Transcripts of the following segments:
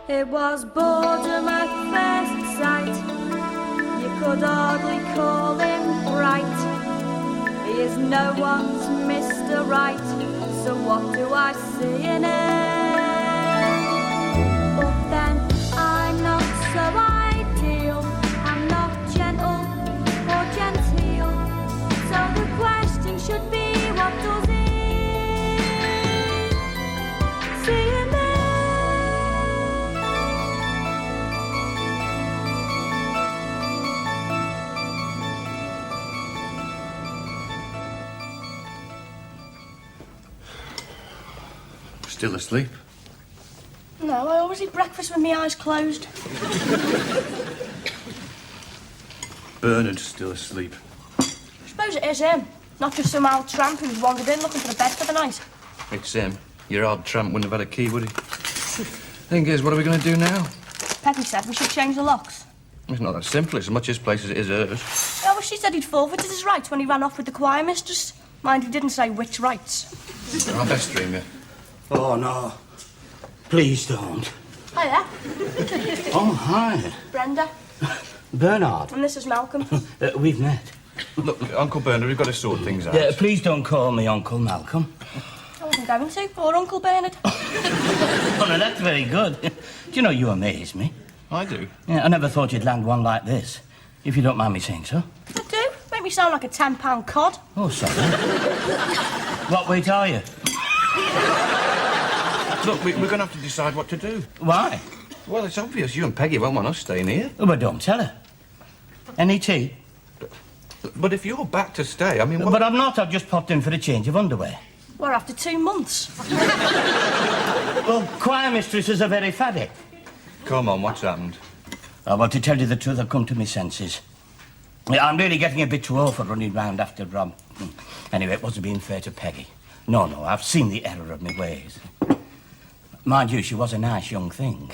It was boredom at first sight. You could hardly call him bright. He is no one's Mr. Right. So what do I see in him? But then I'm not so ideal. I'm not gentle or genteel. So the question should be, what does he see in me? Still asleep? No, I always eat breakfast with my eyes closed. Bernard's still asleep. I suppose it is him, not just some old tramp who's wandered in looking for a bed for the night. It's him. Your old tramp wouldn't have had a key, would he? Thing is, what are we going to do now? Peggy said we should change the locks. It's not that simple. It's as much his place as it is hers. Yeah, well, she said he'd forfeited his rights when he ran off with the choir mistress. Mind, he didn't say which rights. I'll best dream you. Oh, no. Please don't. Hiya. Oh, hi. Brenda. Bernard. And this is Malcolm. We've met. Look, Uncle Bernard, we've got to sort things out. Yeah, please don't call me Uncle Malcolm. I wasn't going to, or Uncle Bernard. Oh, no, that's very good. Do you know, you amaze me. I do. Yeah, I never thought you'd land one like this, if you don't mind me saying so. I do. Make me sound like a £10 cod. Oh, sorry. What weight are you? Look, we're going to have to decide what to do. Why? Well, it's obvious you and Peggy won't want us staying here. Oh, but don't tell her. Any tea? But if you're back to stay, I mean... What... But I'm not. I've just popped in for a change of underwear. We're after 2 months. Well, choir mistresses are very faddy. Come on, what's happened? Oh, well, to tell you the truth, I've come to my senses. Yeah, I'm really getting a bit too old for running round after Rob. Anyway, it wasn't being fair to Peggy. No, I've seen the error of my ways. Mind you, she was a nice young thing.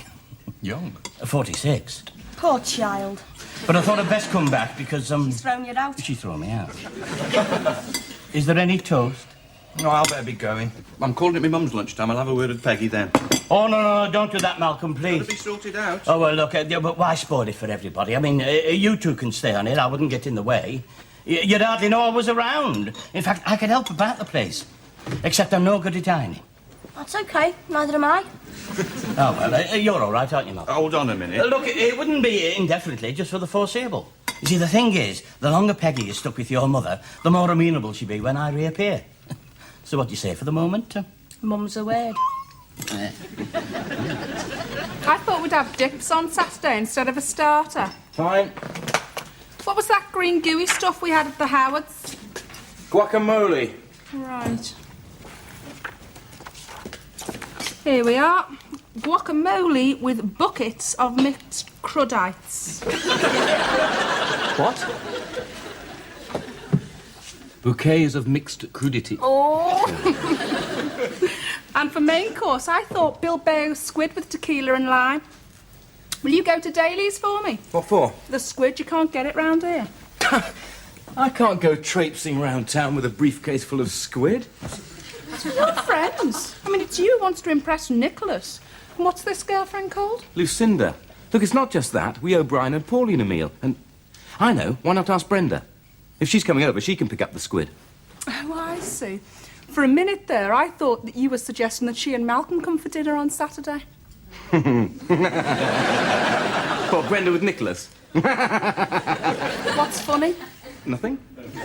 Young? 46. Poor child. But I thought I'd best come back because, She's thrown you out. She threw me out. Is there any toast? No, I'll better be going. I'm calling it my mum's lunchtime. I'll have a word with Peggy then. Oh, no, don't do that, Malcolm, please. It'll be sorted out. Oh, well, look, but why spoil it for everybody? I mean, you two can stay on it. I wouldn't get in the way. You'd hardly know I was around. In fact, I could help about the place. Except I'm no good at dining. That's okay. Neither am I. Oh, well, you're all right, aren't you, Malcolm? Hold on a minute. Look, it wouldn't be indefinitely, just for the foreseeable. You see, the thing is, the longer Peggy is stuck with your mother, the more amenable she'll be when I reappear. So what do you say for the moment? Mum's a word. I thought we'd have dips on Saturday instead of a starter. Fine. What was that green gooey stuff we had at the Howards? Guacamole. Right. Here we are. Guacamole with buckets of mixed cruddites. What? Bouquets of mixed crudity. Oh! And for main course, I thought Bilbao squid with tequila and lime. Will you go to Daly's for me? What for? The squid, you can't get it round here. I can't go traipsing round town with a briefcase full of squid. You're friends. I mean, it's you who wants to impress Nicholas. And what's this girlfriend called? Lucinda. Look, it's not just that. We owe Brian and Pauline a meal. And I know, why not ask Brenda? If she's coming over, she can pick up the squid. Oh, I see. For a minute there, I thought that you were suggesting that she and Malcolm come for dinner on Saturday. What, Brenda with Nicholas? What's funny? Nothing.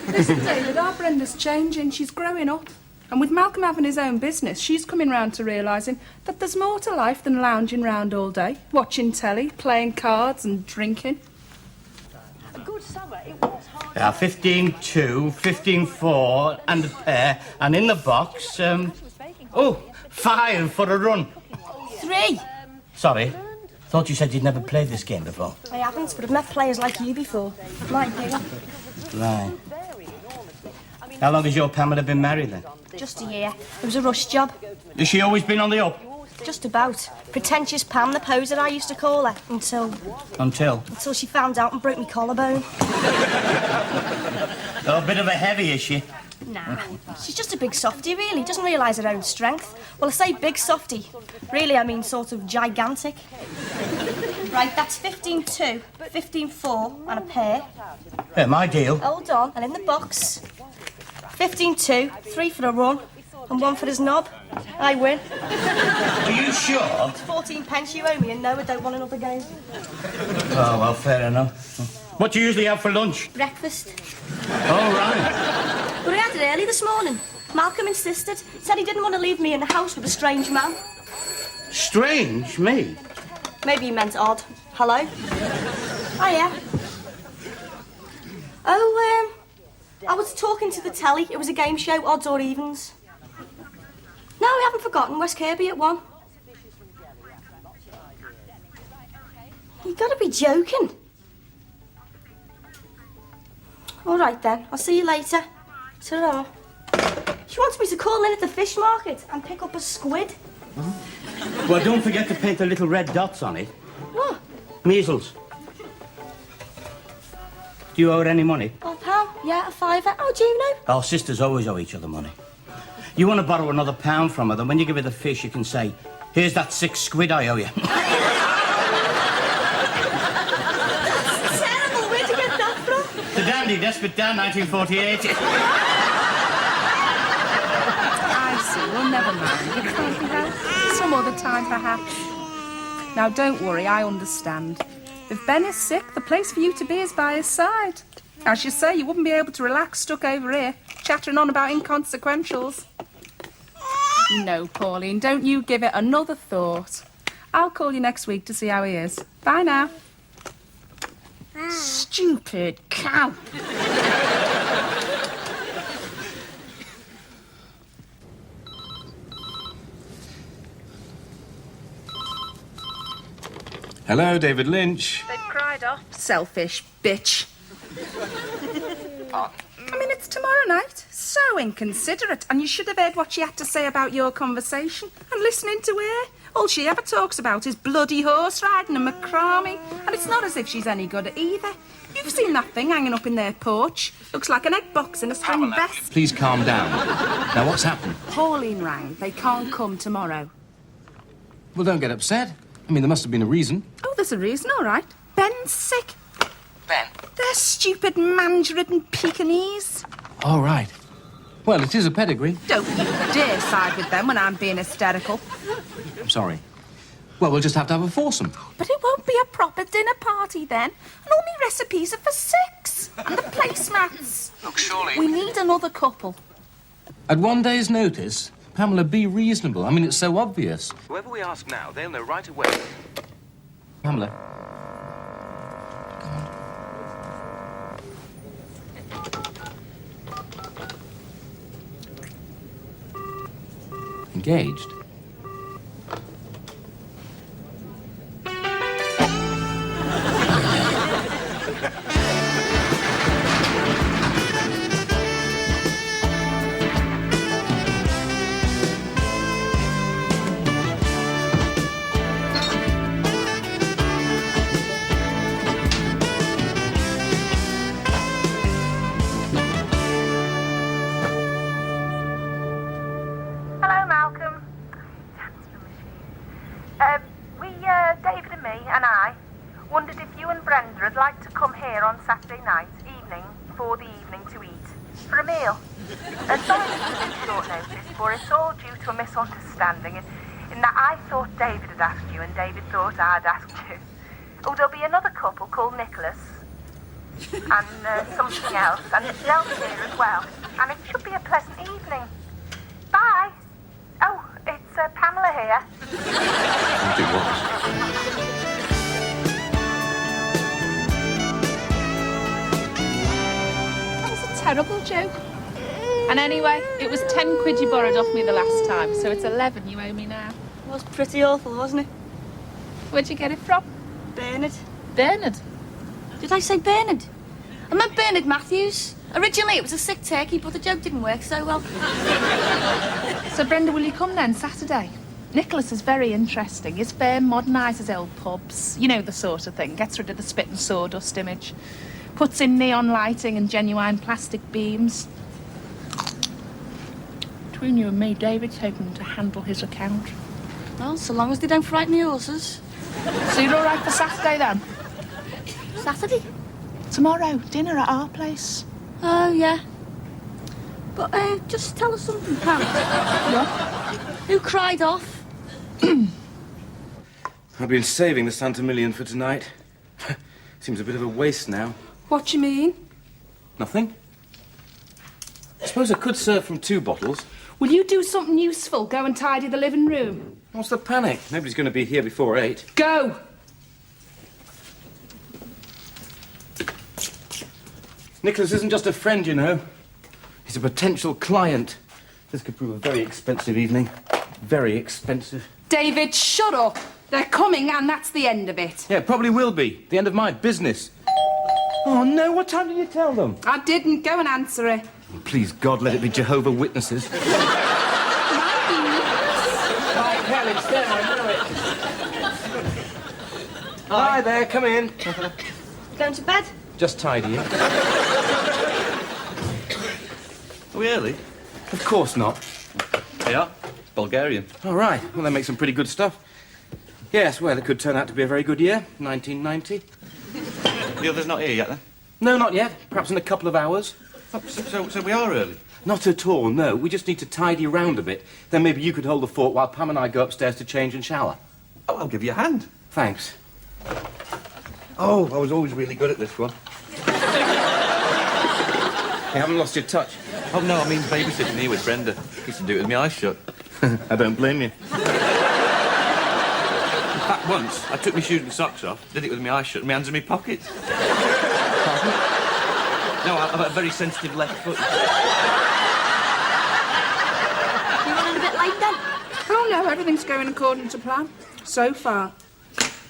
Listen, David, our Brenda's changing. She's growing up. And with Malcolm having his own business, she's coming round to realising that there's more to life than lounging round all day, watching telly, playing cards and drinking. A good summer, it was hard. 15-2, 15-4, and a pair, and in the box, 5 for a run. 3. Sorry, thought you said you'd never played this game before. I haven't, but I've met players like you before. Like you. Right. How long has your Pamela been married, then? Just a year. It was a rush job. Has she always been on the up? Just about. Pretentious Pam, the poser I used to call her. Until she found out and broke me collarbone. Oh, a bit of a heavy, is she? Nah, she's just a big softie, really. Doesn't realise her own strength. Well, I say big softie. Really, I mean sort of gigantic. Right, that's 15-2, 15-4, and a pair. Yeah, my deal. Hold on, and in the box, 15-2, 3 for a run, and 1 for his knob. I win. Are you sure? 14 pence you owe me, and no, I don't want another game. Oh, well, fair enough. What do you usually have for lunch? Breakfast. All right. But I had it early this morning. Malcolm insisted. Said he didn't want to leave me in the house with a strange man. Strange, me? Maybe he meant odd. Hello? Oh, yeah. Oh, I was talking to the telly. It was a game show, odds or evens. No, we haven't forgotten. West Kirby at 1. You gotta be joking. All right, then. I'll see you later. Ta-ra. She wants me to call in at the fish market and pick up a squid. Well, don't forget to paint the little red dots on it. What? Measles. Do you owe her any money? Oh, pal. Yeah, a fiver. How do you know? Our sisters always owe each other money. You want to borrow another £1 from her, then when you give her the fish, you can say, here's that 6 squid I owe you. That's terrible. Where'd you get that from? The Dandy, Desperate Dan, 1948. I see. Well, never mind. It can't be helped. Some other time, perhaps. Now, don't worry. I understand. If Ben is sick, the place for you to be is by his side. As you say, you wouldn't be able to relax stuck over here, chattering on about inconsequentials. No, Pauline, don't you give it another thought. I'll call you next week to see how he is. Bye now. Stupid cow. Hello, David Lynch. They've cried off. Selfish bitch. I mean, it's tomorrow night. So inconsiderate. And you should have heard what she had to say about your conversation. And listening to her, all she ever talks about is bloody horse riding and macramé. And it's not as if she's any good at either. You've seen that thing hanging up in their porch. Looks like an egg box in a spring vest. Please calm down. Now, what's happened? Pauline rang. They can't come tomorrow. Well, don't get upset. I mean, there must have been a reason. Oh, there's a reason, all right. Ben's sick. Ben? They're stupid mange-ridden Pekingese. All right. Well, it is a pedigree. Don't you dare side with them when I'm being hysterical. I'm sorry. Well, we'll just have to have a foursome. But it won't be a proper dinner party then. And all my recipes are for 6. And the placemats. Look, surely... We need another couple. At 1 day's notice? Pamela, be reasonable. I mean, it's so obvious. Whoever we ask now, they'll know right away. Pamela. Engaged? Hello, Malcolm. David and me and I wondered if you and Brenda would like to come here on Saturday night evening for the evening to eat for a meal. Sorry this is a short notice, for it's all due to a misunderstanding in that I thought David had asked you and David thought I'd asked you. Oh, there'll be another couple called Nicholas and something else, and Del's here as well, and it should be a pleasant evening. Bye. Oh, it's Pamela here. That was a terrible joke. And anyway, it was 10 quid you borrowed off me the last time, so it's 11 you owe me now. It was pretty awful, wasn't it? Where'd you get it from? Bernard. Bernard. Did I say Bernard? I meant Bernard Matthews. Originally, it was a sick turkey, but the joke didn't work so well. So, Brenda, will you come then, Saturday? Nicholas is very interesting. His firm modernises old pubs. You know the sort of thing. Gets rid of the spit and sawdust image. Puts in neon lighting and genuine plastic beams. Between you and me, David's hoping to handle his account. Well, so long as they don't frighten the horses. So you're all right for Saturday, then? Saturday? Tomorrow, dinner at our place. Oh, yeah. But, just tell us something, Pam. What? Who cried off? I've been saving the Santa Million for tonight. Seems a bit of a waste now. What do you mean? Nothing. I suppose I could serve from 2 bottles. Will you do something useful? Go and tidy the living room. What's the panic? Nobody's going to be here before 8. Go! Nicholas isn't just a friend, you know. He's a potential client. This could prove a very expensive evening. Very expensive. David, shut up. They're coming and that's the end of it. Yeah, it probably will be. The end of my business. Oh, no, what time did you tell them? I didn't. Go and answer it. Please, God, let it be Jehovah Witnesses. Right, hell, it's them, I know it. Hi there, come in. Going to bed? Just tidying. Are we early? Of course not. Yeah. Bulgarian. All right, well, they make some pretty good stuff. Yes, well, it could turn out to be a very good year, 1990. The other's not here yet, then? No, not yet. Perhaps in a couple of hours. Oh, so we are early? Not at all, no. We just need to tidy around a bit. Then maybe you could hold the fort while Pam and I go upstairs to change and shower. Oh, I'll give you a hand. Thanks. Oh, I was always really good at this one. You haven't lost your touch. Oh, no, I mean babysitting here with Brenda. Used to do it with my eyes shut. I don't blame you. In fact, once, I took my shoes and socks off, did it with my eyes shut and my hands in my pockets. No, I've a very sensitive left foot. You running a bit late, then? Oh, no, everything's going according to plan. So far.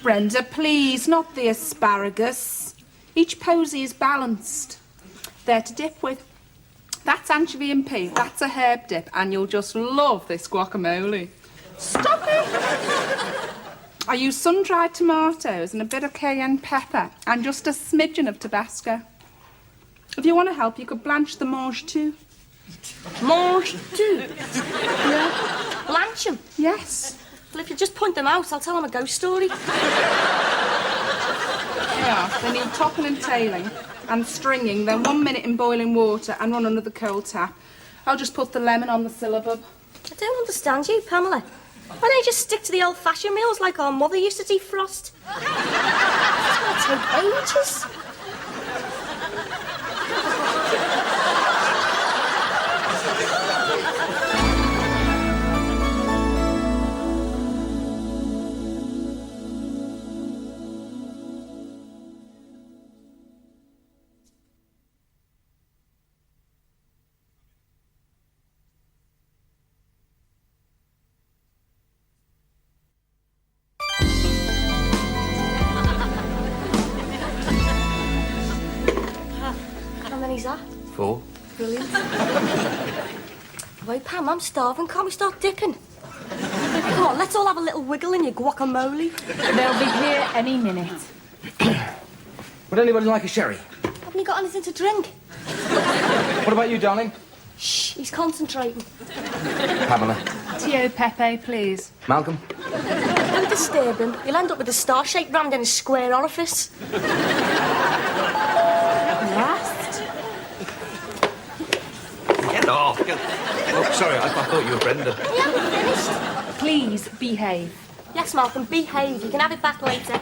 Brenda, please, not the asparagus. Each posy is balanced. There to dip with. That's anchovy and pea. That's a herb dip, and you'll just love this guacamole. Stop it! I use sun-dried tomatoes and a bit of cayenne pepper and just a smidgen of Tabasco. If you want to help, you could blanch the mange too. Mange too? Yeah. Blanch them? Yes. Well, if you just point them out, I'll tell them a ghost story. Yeah, they need topping and tailing and stringing, then 1 minute in boiling water and run under the cold tap. I'll just put the lemon on the syllabub. I don't understand you, Pamela. Why don't you just stick to the old-fashioned meals like our mother used to defrost? It's going to take ages. How many's that? 4. Brilliant. Wait, Pam, I'm starving. Can't we start dipping? Come on, let's all have a little wiggle in your guacamole. They'll be here any minute. Would anybody like a sherry? Haven't you got anything to drink? What about you, darling? Shh, he's concentrating. Pamela. Tio Pepe, please. Malcolm. Don't disturb him. He'll end up with a star-shaped rammed in his square orifice. Last. Get off. Oh, sorry, I thought you were Brenda. We haven't finished. Please behave. Yes, Malcolm, behave. You can have it back later.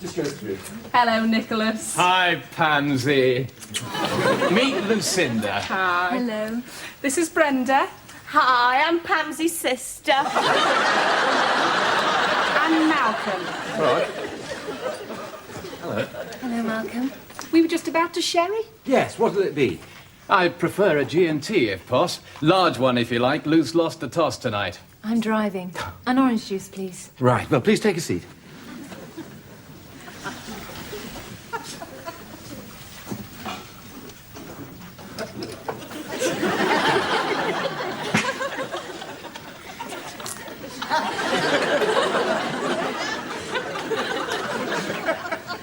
Just go through. Hello, Nicholas. Hi, Pansy. Meet Lucinda. Hi. Hello. This is Brenda. Hi, I'm Pamsy's sister. And Malcolm. All right. Hello, Malcolm. We were just about to sherry. Yes, what'll it be? I prefer a G&T, if poss. Large one, if you like. Luce lost the toss tonight. I'm driving. An orange juice, please. Right, well, please take a seat.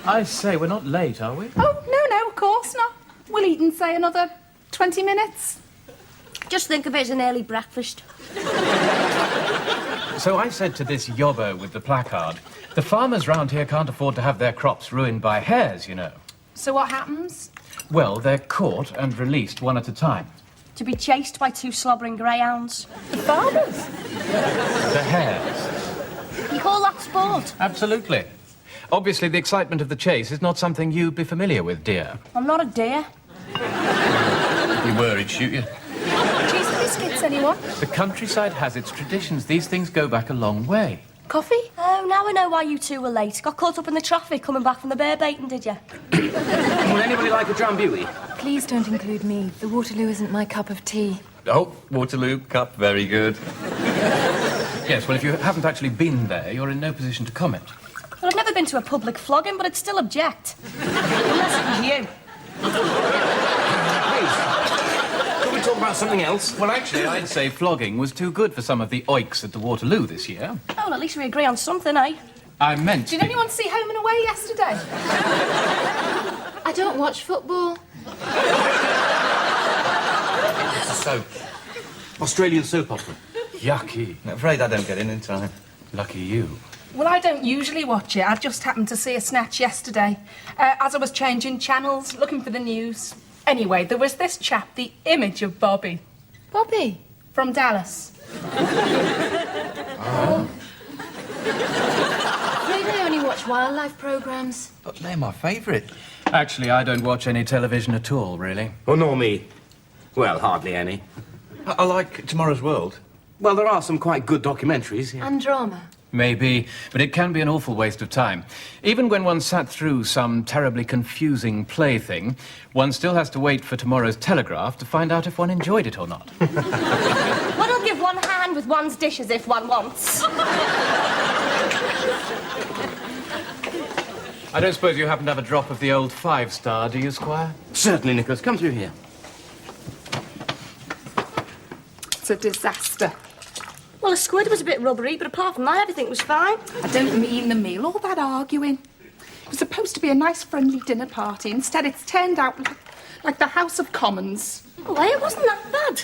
I say, we're not late, are we? Oh, no, of course not. We'll eat in, say, another 20 minutes. Just think of it as an early breakfast. So I said to this yobbo with the placard, the farmers round here can't afford to have their crops ruined by hares, you know. So what happens? Well, they're caught and released one at a time. To be chased by 2 slobbering greyhounds. The farmers? The hares. You call that sport? Absolutely. Obviously, the excitement of the chase is not something you'd be familiar with, dear. I'm not a deer. If you were, he'd shoot you. Cheese and biscuits, anyone? The countryside has its traditions. These things go back a long way. Coffee? Oh, now I know why you 2 were late. Got caught up in the traffic coming back from the bear baiting, did you? Would anybody like a drambuie? Please don't include me. The Waterloo isn't my cup of tea. Oh, Waterloo Cup, very good. Yes, well, if you haven't actually been there, you're in no position to comment. Well, I've never been to a public flogging, but I'd still object. Unless it was you. Please. Can we talk about something else? Well, actually, I'd say flogging was too good for some of the oiks at the Waterloo this year. Oh, well, at least we agree on something, eh? I meant... Did anyone see Home and Away yesterday? I don't watch football. It's a soap. Australian soap opera. Yucky. I'm afraid I don't get in time. Lucky you. Well, I don't usually watch it. I just happened to see a snatch yesterday. As I was changing channels, looking for the news. Anyway, there was this chap, the image of Bobby. Bobby? From Dallas. Afraid I only watch wildlife programmes. But they're my favourite. Actually, I don't watch any television at all, really. Oh, nor me. Well, hardly any. I like Tomorrow's World. Well, there are some quite good documentaries. Yeah. And drama. Maybe, but it can be an awful waste of time. Even when one sat through some terribly confusing plaything, one still has to wait for tomorrow's Telegraph to find out if one enjoyed it or not. One will give one hand with one's dishes if one wants. I don't suppose you happen to have a drop of the old 5-star, do you, Squire? Certainly, Nicholas. Come through here. It's a disaster. Well, the squid was a bit rubbery, but apart from that, everything was fine. I don't mean the meal, all that arguing. It was supposed to be a nice, friendly dinner party. Instead, it's turned out like the House of Commons. Oh, hey, it wasn't that bad.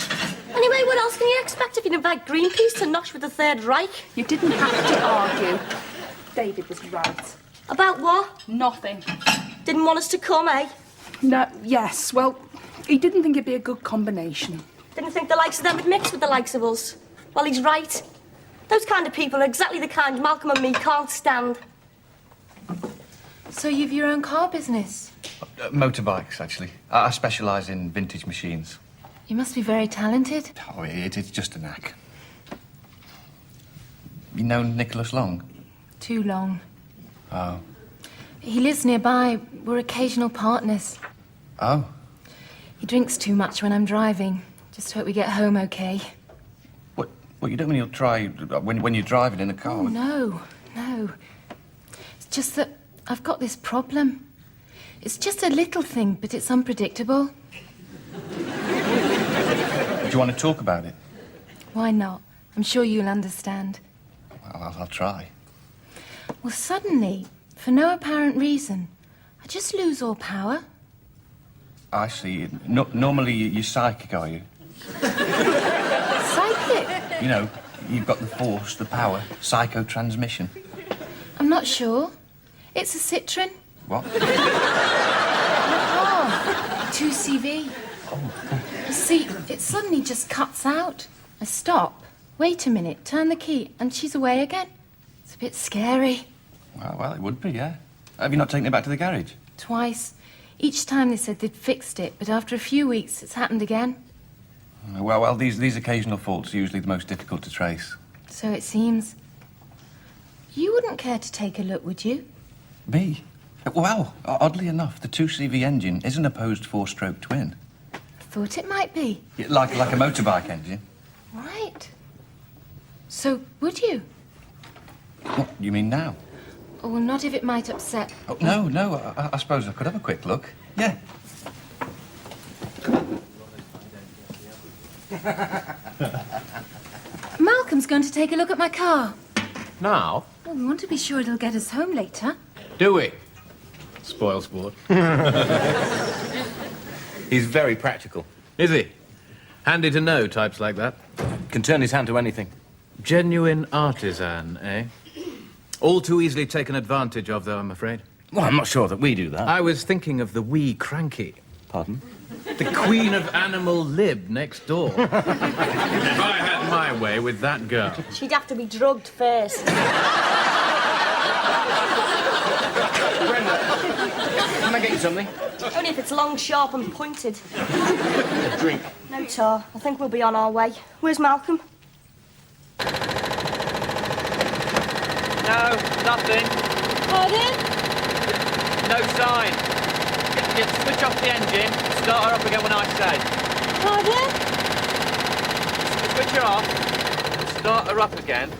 Anyway, what else can you expect if you invite Greenpeace to nosh with the Third Reich? You didn't have to argue. David was right. About what? Nothing. Didn't want us to come, eh? No, yes, well, he didn't think it'd be a good combination. Didn't think the likes of them would mix with the likes of us. Well, he's right. Those kind of people are exactly the kind Malcolm and me can't stand. So you've your own car business? Motorbikes, actually. I specialise in vintage machines. You must be very talented. Oh, it's just a knack. You know Nicholas Long? Too long. Oh. He lives nearby. We're occasional partners. Oh? He drinks too much when I'm driving. Just hope we get home okay. What, you don't mean he'll try when you're driving in a car? Oh, no. It's just that I've got this problem. It's just a little thing, but it's unpredictable. Do you want to talk about it? Why not? I'm sure you'll understand. Well, I'll try. Well, suddenly, for no apparent reason, I just lose all power. I see. Normally you're psychic, are you? Psychic? You know, you've got the force, the power, psychotransmission. I'm not sure. It's a Citroen. What? Oh, 2CV. You see, it suddenly just cuts out. I stop, wait a minute, turn the key, and she's away again. It's a bit scary. Well, it would be, yeah. Have you not taken it back to the garage? Twice. Each time they said they'd fixed it, but after a few weeks, it's happened again. Well, these occasional faults are usually the most difficult to trace. So it seems. You wouldn't care to take a look, would you? Me? Well, oddly enough, the 2CV engine is an opposed 4-stroke twin. I thought it might be. Yeah, like a motorbike engine. Right. So, would you? What, you mean now? Oh, well, not if it might upset. Oh, no, I suppose I could have a quick look. Yeah. Malcolm's going to take a look at my car. Now? Well, we want to be sure it'll get us home later. Do we? Spoil sport. He's very practical. Is he? Handy to know, types like that. Can turn his hand to anything. Genuine artisan, eh? All too easily taken advantage of, though, I'm afraid. Well, I'm not sure that we do that. I was thinking of the wee cranky. Pardon? The queen of animal lib next door. If I had my way with that girl. She'd have to be drugged first. Brenda, can I get you something? Only if it's long, sharp and pointed. A drink. No, Tar. I think we'll be on our way. Where's Malcolm? No, nothing. Pardon? No sign. You switch off the engine, start her up again when I say. Pardon? Switch her off, start her up again.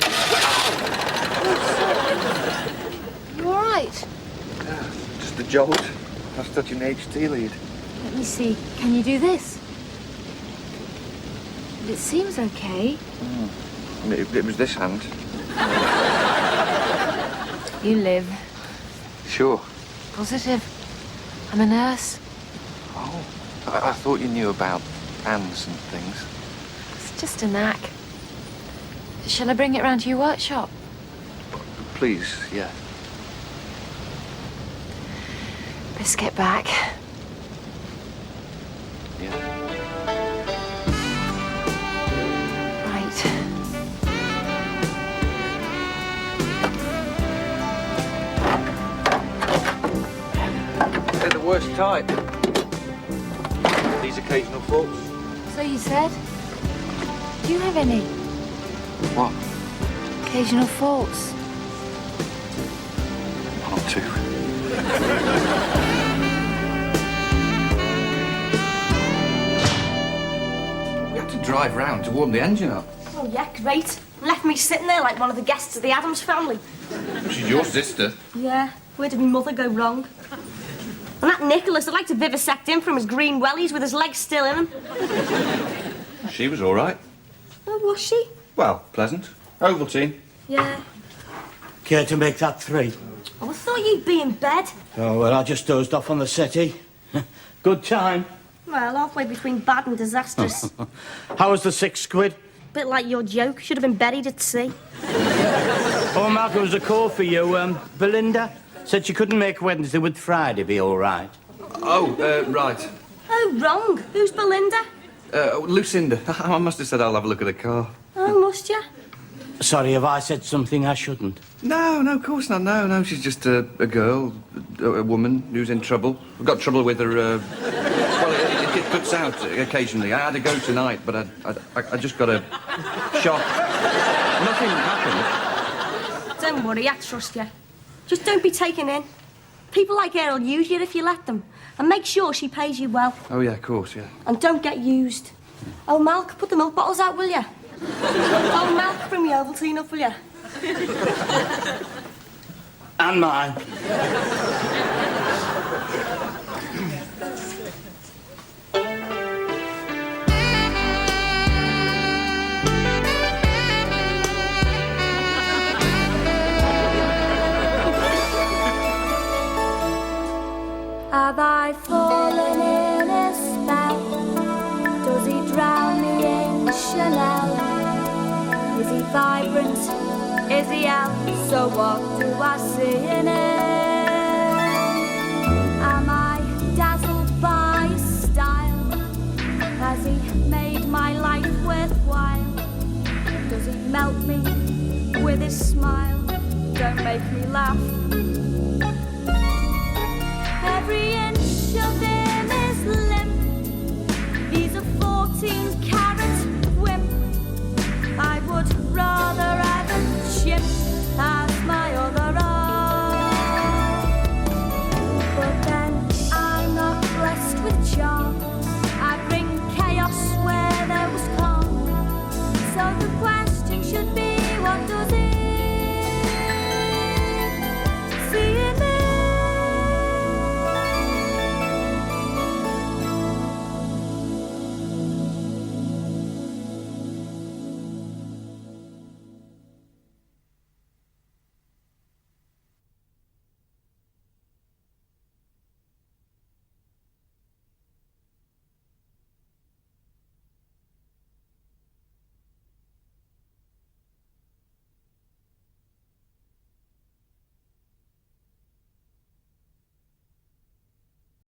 You all right? Just the jolt. I was touching the HT lead. Let me see. Can you do this? It seems okay. It was this hand. You live. Sure. Positive. I'm a nurse. Oh, I thought you knew about hands and things. It's just a knack. Shall I bring it round to your workshop? Please, yeah. Best get back. Yeah. Right. They're the worst type. These occasional faults. So you said? Do you have any? What? Occasional faults. One or two. We had to drive round to warm the engine up. Oh, yeah, great. Left me sitting there like one of the guests of the Addams family. She's your sister. Yeah, where did my mother go wrong? And that Nicholas, I'd like to vivisect him from his green wellies with his legs still in him. She was all right. Oh, was she? Well, pleasant. Ovaltine. Yeah. Care to make that 3? Oh, I thought you'd be in bed. Oh, well, I just dozed off on the settee. Good time. Well, halfway between bad and disastrous. How was the 6 quid? Bit like your joke. Should have been buried at sea. Oh, Malcolm, was a call for you. Belinda said she couldn't make Wednesday. Would Friday be all right? Oh, right. Oh, wrong. Who's Belinda? Lucinda. I must have said I'll have a look at the car. Oh, must you? Sorry, have I said something I shouldn't? No, of course not. No, she's just a girl, a woman who's in trouble. I've got trouble with her, well, it puts out occasionally. I had to go tonight, but I just got a shock. Nothing happened. Don't worry, I trust you. Just don't be taken in. People like her will use you if you let them. And make sure she pays you well. Oh, yeah, of course, yeah. And don't get used. Oh, Malk, put the milk bottles out, will you? Oh, Malk, bring me Ovaltine up, will you? And mine. Have I fallen in a spell? Does he drown me in Chanel? Is he vibrant? Is he out? So what do I see in him? Am I dazzled by his style? Has he made my life worthwhile? Does he melt me with his smile? Don't make me laugh. Every inch of him is limp. He's a 14-carat wimp. I would rather have a chimp as my other arm. But then I'm not blessed with charm. I bring chaos where there was calm. So the question should be,